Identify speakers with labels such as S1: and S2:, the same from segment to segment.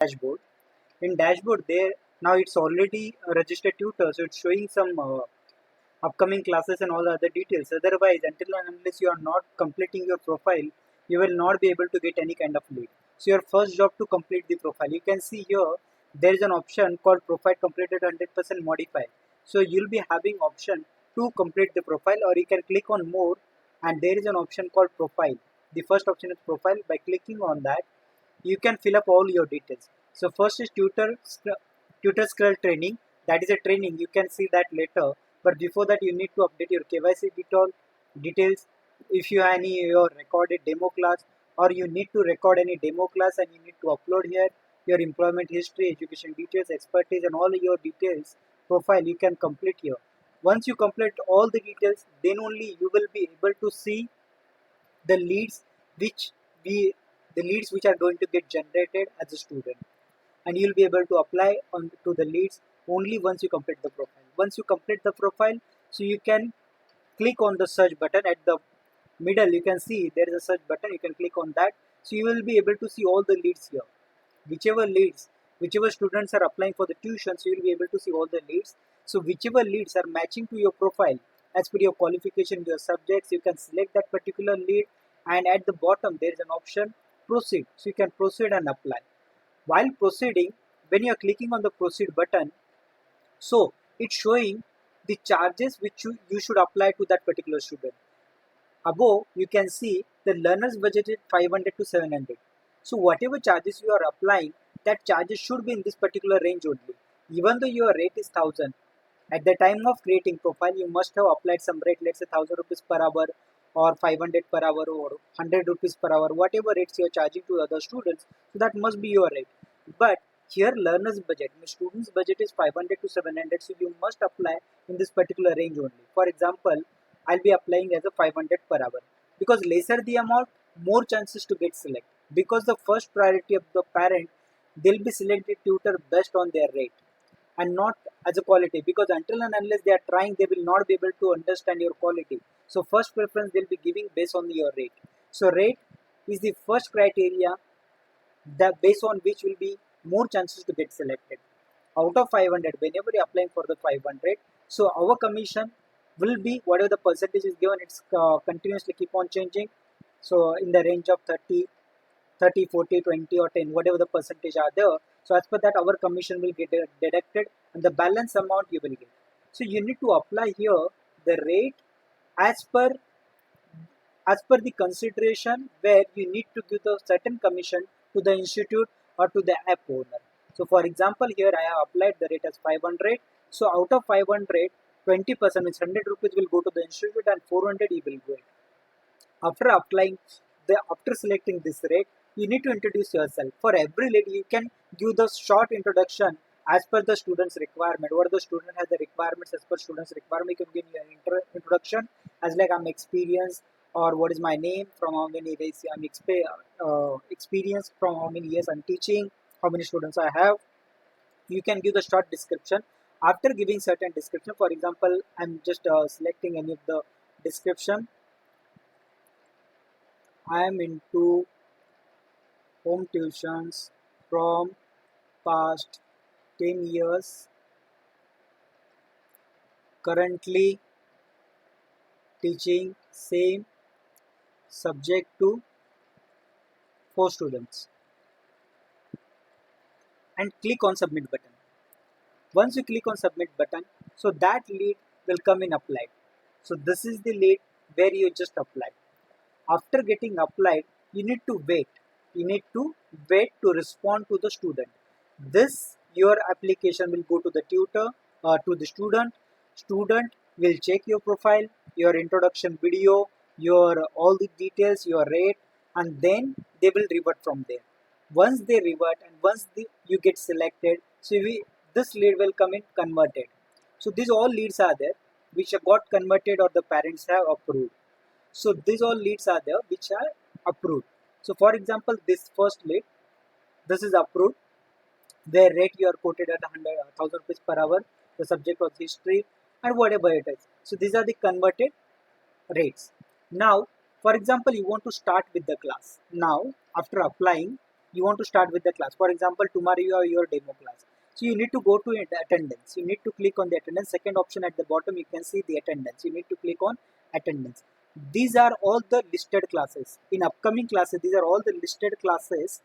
S1: dashboard. In dashboard, there now it's already a registered tutor, so it's showing some upcoming classes and all the other details. Otherwise, until and unless you are not completing your profile, you will not be able to get any kind of lead. So your first job to complete the profile. You can see here there is an option called profile completed 100% modify. So you'll be having option to complete the profile, or you can click on more, and there is an option called profile. The first option is profile. By clicking on that, you can fill up all your details. So first is tutor scroll training. That is a training. You can see that later. But before that, you need to update your KYC details. If you have any your recorded demo class, or you need to record any demo class and you need to upload here your employment history, education details, expertise, and all your details profile you can complete here. Once you complete all the details, then only you will be able to see the leads which we the leads which are going to get generated as a student, and you'll be able to apply on to the leads only once you complete the profile. Once you complete the profile, so you can click on the search button at the middle. You can see there is a search button. You can click on that, so you will be able to see all the leads here. Whichever students are applying for the tuition, so you will be able to see all the leads. So whichever leads are matching to your profile as per your qualification, your subjects, you can select that particular lead, and at the bottom there is an option proceed, so you can proceed and apply. While proceeding, when you are clicking on the proceed button, so it's showing the charges which you should apply to that particular student. Above, you can see the learner's budget is 500 to 700. So whatever charges you are applying, that charges should be in this particular range only. Even though your rate is 1000, at the time of creating profile, you must have applied some rate, let's say 1000 rupees per hour, or 500 per hour, or 100 rupees per hour, whatever rates you are charging to other students. So that must be your rate. But here learner's budget, student's budget is 500 to 700, so you must apply in this particular range only. For example, I'll be applying as a 500 per hour, because lesser the amount, more chances to get select. Because the first priority of the parent, they'll be selected tutor based on their rate and not as a quality, because until and unless they are trying, they will not be able to understand your quality. So first preference they'll be giving based on your rate. So rate is the first criteria that based on which will be more chances to get selected. Out of 500, whenever you're applying for the 500, so our commission will be whatever the percentage is given. It's continuously keep on changing. So in the range of 30, 40, 20 or 10, whatever the percentage are there. So as per that, our commission will get deducted, and the balance amount you will get. So you need to apply here the rate as per the consideration, where you need to give the certain commission to the institute or to the app owner. So for example, here I have applied the rate as 500. So out of 500, 20% means 100 rupees will go to the institute and 400 you will get. After selecting this rate, you need to introduce yourself. For every lead, you can give the short introduction as per the student's requirement. What the student has the requirements as per student's requirement, you can give your introduction as like I'm experienced, or what is my name, from how many days I'm experienced, from how many years I'm teaching, how many students I have. You can give the short description. After giving certain description, for example, I'm just selecting any of the description. I am into home tuitions from past 10 years, currently teaching same subject to 4 students, and click on submit button. Once you click on submit button, so that lead will come in applied. So this is the lead where you just applied. After getting applied, you need to wait. You need to wait to respond to the student. This your application will go to the tutor or to the student. Student will check your profile, your introduction video, your all the details, your rate, and then they will revert from there. Once they revert and once you get selected, so this lead will come in converted. So these all leads are there which have got converted or the parents have approved. So these all leads are there which are approved. So for example, this first lead, this is approved, where rate you are quoted at 1,000 rupees per hour. The subject was history and whatever it is. So these are the converted rates. Now, for example, you want to start with the class. Now, after applying, you want to start with the class. For example, tomorrow you have your demo class. So you need to go to attendance. You need to click on the attendance. Second option at the bottom, you can see the attendance. You need to click on attendance. These are all the listed classes. In upcoming classes, these are all the listed classes.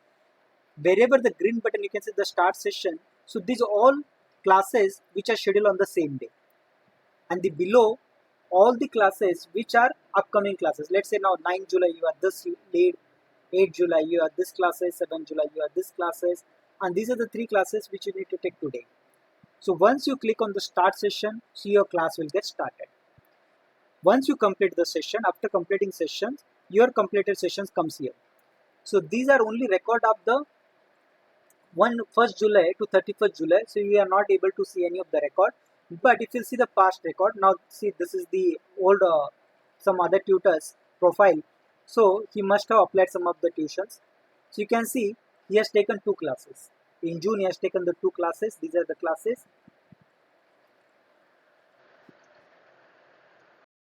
S1: Wherever the green button, you can see the start session. So these are all classes which are scheduled on the same day. And the below, all the classes which are upcoming classes. Let's say now 9 July you are this lead, 8 July you are this classes, 7 July you are this classes, and these are the 3 classes which you need to take today. So once you click on the start session, so your class will get started. Once you complete the session, after completing sessions, your completed sessions comes here. So these are only record of the 1st July to 31st July, so you are not able to see any of the record. But if you see the past record, now see this is the old some other tutors profile. So he must have applied some of the tuitions. So you can see he has taken 2 classes. In June he has taken the 2 classes. These are the classes.